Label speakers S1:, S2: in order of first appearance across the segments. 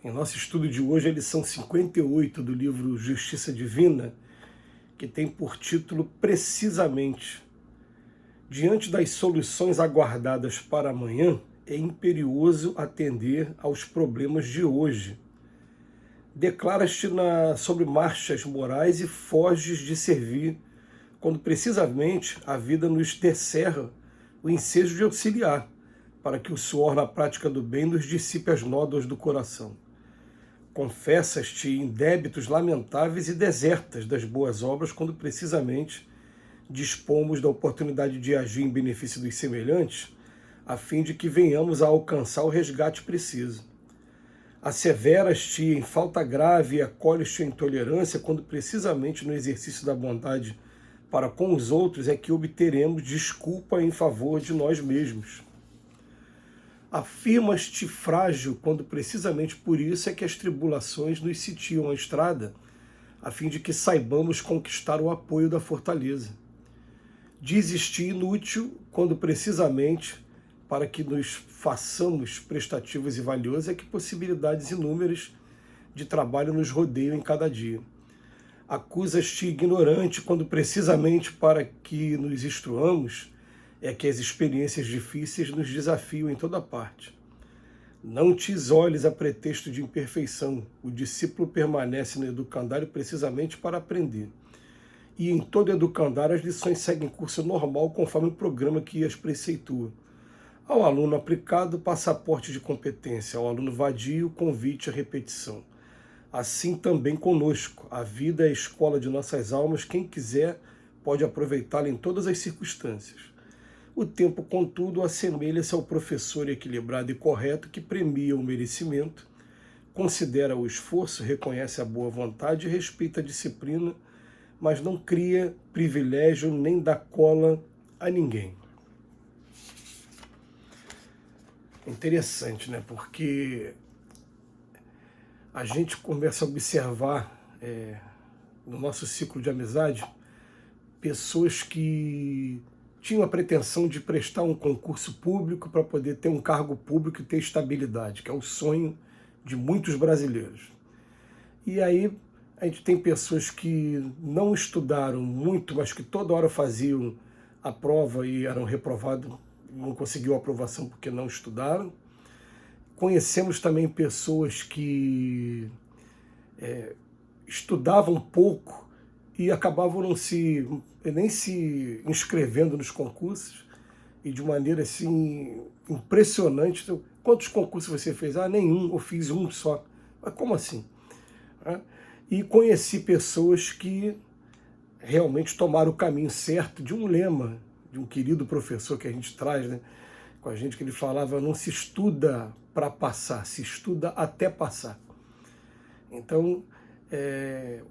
S1: Em nosso estudo de hoje, a lição 58 do livro Justiça Divina, que tem por título precisamente: diante das soluções aguardadas para amanhã, é imperioso atender aos problemas de hoje. Declaras-te sobre marchas morais e foges de servir, quando precisamente a vida nos descerra o ensejo de auxiliar, para que o suor na prática do bem nos dissipe as nódoas do coração. Confessas-te em débitos lamentáveis e desertas das boas obras, quando precisamente dispomos da oportunidade de agir em benefício dos semelhantes, a fim de que venhamos a alcançar o resgate preciso. Asseveras-te em falta grave e acolhes-te a intolerância, quando precisamente no exercício da bondade para com os outros é que obteremos desculpa em favor de nós mesmos. Afirmas-te frágil, quando precisamente por isso é que as tribulações nos sitiam a estrada, a fim de que saibamos conquistar o apoio da fortaleza. Dizes-te inútil, quando precisamente para que nos façamos prestativos e valiosos é que possibilidades inúmeras de trabalho nos rodeiam em cada dia. Acusas-te ignorante, quando precisamente para que nos instruamos é que as experiências difíceis nos desafiam em toda parte. Não te isoles a pretexto de imperfeição. O discípulo permanece no educandário precisamente para aprender. E em todo educandário as lições seguem curso normal conforme o programa que as preceitua. Ao aluno aplicado, passaporte de competência. Ao aluno vadio, convite à repetição. Assim também conosco. A vida é a escola de nossas almas. Quem quiser pode aproveitá-la em todas as circunstâncias. O tempo, contudo, assemelha-se ao professor equilibrado e correto que premia o merecimento, considera o esforço, reconhece a boa vontade e respeita a disciplina, mas não cria privilégio nem dá cola a ninguém. Interessante, né? Porque a gente começa a observar no nosso ciclo de amizade pessoas que tinham a pretensão de prestar um concurso público para poder ter um cargo público e ter estabilidade, que é o sonho de muitos brasileiros. E aí a gente tem pessoas que não estudaram muito, mas que toda hora faziam a prova e eram reprovados, não conseguiu aprovação porque não estudaram. Conhecemos também pessoas que estudavam pouco e acabavam nem se inscrevendo nos concursos, e de maneira assim impressionante. Então, quantos concursos você fez? Nenhum, eu fiz um só. Mas como assim? E conheci pessoas que realmente tomaram o caminho certo de um lema de um querido professor que a gente traz, né, com a gente, que ele falava: não se estuda para passar, se estuda até passar. Então,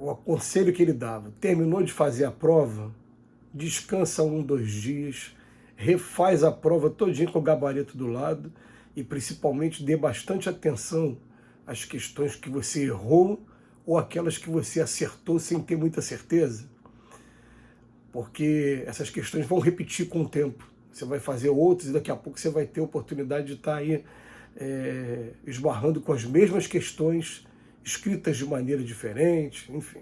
S1: o conselho que ele dava: terminou de fazer a prova, descansa 2 dias, refaz a prova todinha com o gabarito do lado e principalmente dê bastante atenção às questões que você errou ou aquelas que você acertou sem ter muita certeza, porque essas questões vão repetir com o tempo. Você vai fazer outras e daqui a pouco você vai ter a oportunidade de estar aí esbarrando com as mesmas questões escritas de maneira diferente, enfim.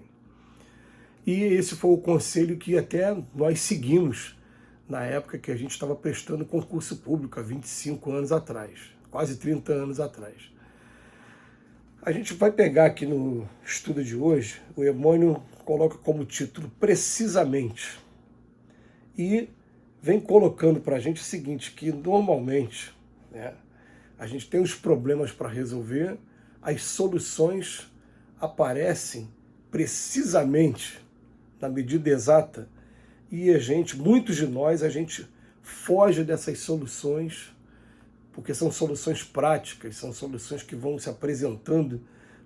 S1: E esse foi o conselho que até nós seguimos na época que a gente estava prestando concurso público, há 25 anos atrás, quase 30 anos atrás. A gente vai pegar aqui no estudo de hoje, o Emmanuel coloca como título precisamente, e vem colocando para a gente o seguinte, que normalmente, né, a gente tem os problemas para resolver, as soluções aparecem precisamente na medida exata, e muitos de nós, a gente foge dessas soluções, porque são soluções práticas, são soluções que vão se apresentando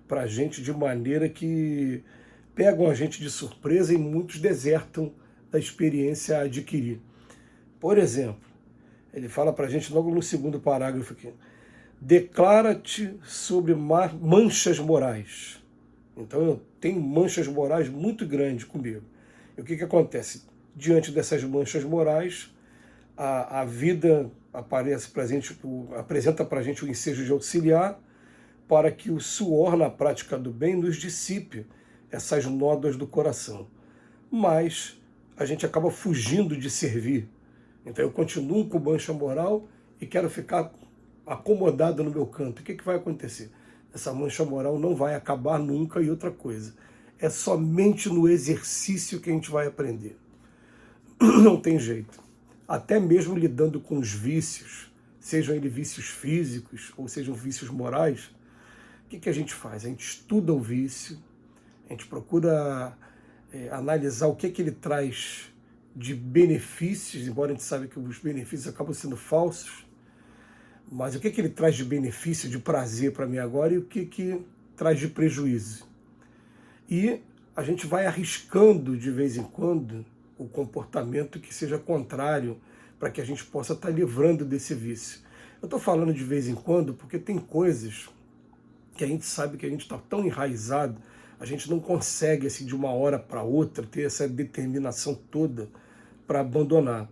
S1: para a gente de maneira que pegam a gente de surpresa e muitos desertam da experiência a adquirir. Por exemplo, ele fala para a gente logo no segundo parágrafo aqui: declara-te sobre manchas morais. Então eu tenho manchas morais muito grandes comigo. E o que acontece? Diante dessas manchas morais, a vida apresenta para a gente o ensejo de auxiliar, para que o suor na prática do bem nos dissipe essas nódoas do coração. Mas a gente acaba fugindo de servir. Então eu continuo com mancha moral e quero ficar acomodado no meu canto. O que vai acontecer? Essa mancha moral não vai acabar nunca. E outra coisa, é somente no exercício que a gente vai aprender. Não tem jeito. Até mesmo lidando com os vícios, sejam eles vícios físicos ou sejam vícios morais, o que a gente faz? A gente estuda o vício, a gente procura analisar o que ele traz de benefícios, embora a gente saiba que os benefícios acabam sendo falsos, mas o que ele traz de benefício, de prazer para mim agora e o que traz de prejuízo. E a gente vai arriscando de vez em quando o comportamento que seja contrário para que a gente possa estar livrando desse vício. Eu estou falando de vez em quando porque tem coisas que a gente sabe que a gente está tão enraizado, a gente não consegue assim, de uma hora para outra ter essa determinação toda para abandonar.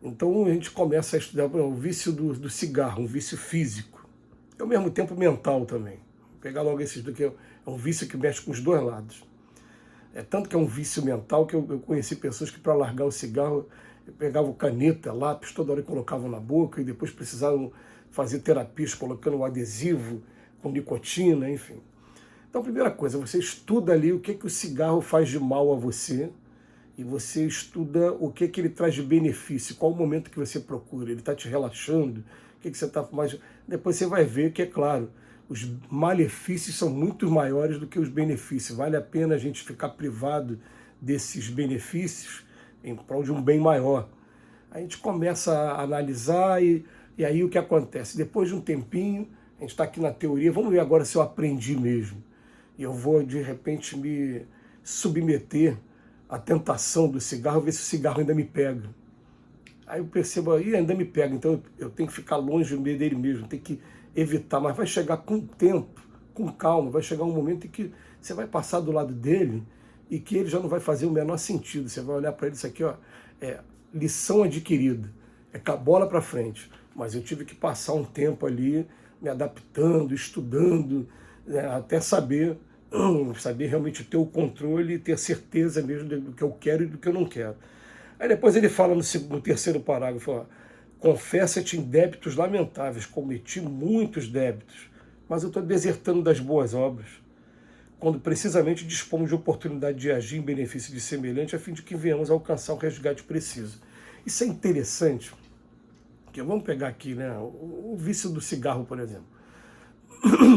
S1: Então a gente começa a estudar o vício do cigarro, um vício físico, e ao mesmo tempo mental também. Vou pegar logo esses do que é um vício que mexe com os dois lados. É tanto que é um vício mental que eu conheci pessoas que para largar o cigarro pegavam caneta, lápis, toda hora colocavam na boca e depois precisavam fazer terapias colocando um adesivo com nicotina, enfim. Então a primeira coisa, você estuda ali o que o cigarro faz de mal a você e você estuda o que ele traz de benefício, qual o momento que você procura, ele está te relaxando, o que você está mais... Depois você vai ver que, é claro, os malefícios são muito maiores do que os benefícios. Vale a pena a gente ficar privado desses benefícios em prol de um bem maior. A gente começa a analisar e aí o que acontece? Depois de um tempinho, a gente está aqui na teoria, vamos ver agora se eu aprendi mesmo. E eu vou, de repente, me submeter à tentação do cigarro, ver se o cigarro ainda me pega. Aí eu percebo, aí ainda me pega, então eu tenho que ficar longe dele mesmo, tenho que evitar, mas vai chegar com tempo, com calma, vai chegar um momento em que você vai passar do lado dele e que ele já não vai fazer o menor sentido. Você vai olhar para ele, isso aqui ó, é lição adquirida, é com a bola para frente. Mas eu tive que passar um tempo ali, me adaptando, estudando, até saber realmente ter o controle e ter certeza mesmo do que eu quero e do que eu não quero. Aí depois ele fala no terceiro parágrafo, ó, confessa-te em débitos lamentáveis, cometi muitos débitos, mas eu estou desertando das boas obras, quando precisamente dispomos de oportunidade de agir em benefício de semelhante, a fim de que venhamos a alcançar o resgate preciso. Isso é interessante, porque vamos pegar aqui, né, o vício do cigarro, por exemplo.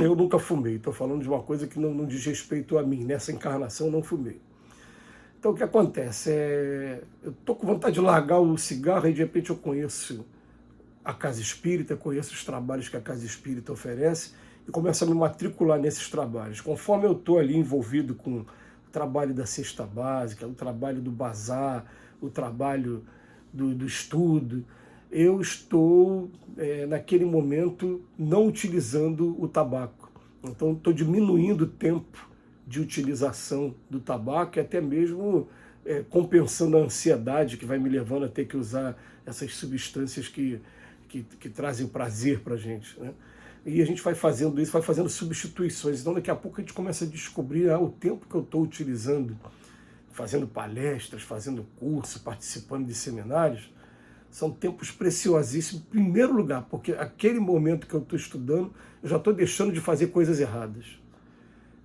S1: Eu nunca fumei, estou falando de uma coisa que não diz respeito a mim, nessa encarnação eu não fumei. Então o que acontece? Eu estou com vontade de largar o cigarro e de repente eu conheço a Casa Espírita, conheço os trabalhos que a Casa Espírita oferece e começo a me matricular nesses trabalhos. Conforme eu estou ali envolvido com o trabalho da cesta básica, o trabalho do bazar, o trabalho do estudo, eu estou, naquele momento, não utilizando o tabaco. Então estou diminuindo o tempo de utilização do tabaco e até mesmo compensando a ansiedade que vai me levando a ter que usar essas substâncias que trazem prazer para a gente, né? E a gente vai fazendo isso, vai fazendo substituições. Então daqui a pouco a gente começa a descobrir o tempo que eu estou utilizando, fazendo palestras, fazendo curso, participando de seminários, são tempos preciosíssimos, em primeiro lugar, porque aquele momento que eu estou estudando, eu já estou deixando de fazer coisas erradas.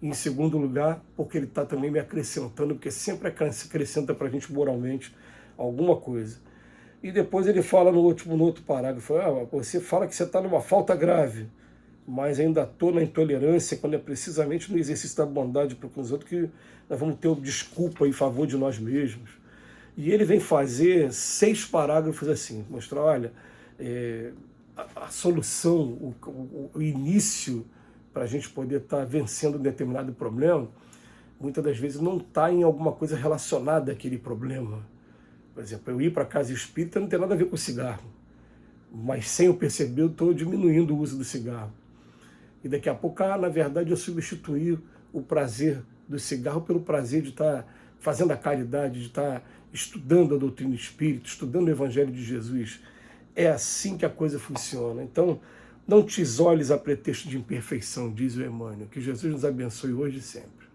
S1: E, em segundo lugar, porque ele está também me acrescentando, porque sempre acrescenta para a gente moralmente alguma coisa. E depois ele fala no outro parágrafo, você fala que você está numa falta grave, mas ainda estou na intolerância, quando é precisamente no exercício da bondade para com os outros que nós vamos ter desculpa em favor de nós mesmos. E ele vem fazer 6 parágrafos assim, mostrar, olha, a solução, o início para a gente poder estar vencendo um determinado problema, muitas das vezes não está em alguma coisa relacionada àquele problema. Por exemplo, eu ir para a casa espírita não tem nada a ver com cigarro, mas sem eu perceber eu estou diminuindo o uso do cigarro. E daqui a pouco, na verdade, eu substituí o prazer do cigarro pelo prazer de estar fazendo a caridade, de estar estudando a doutrina espírita, estudando o Evangelho de Jesus. É assim que a coisa funciona. Então, Não te isoles a pretexto de imperfeição, diz o Emmanuel. Que Jesus nos abençoe hoje e sempre.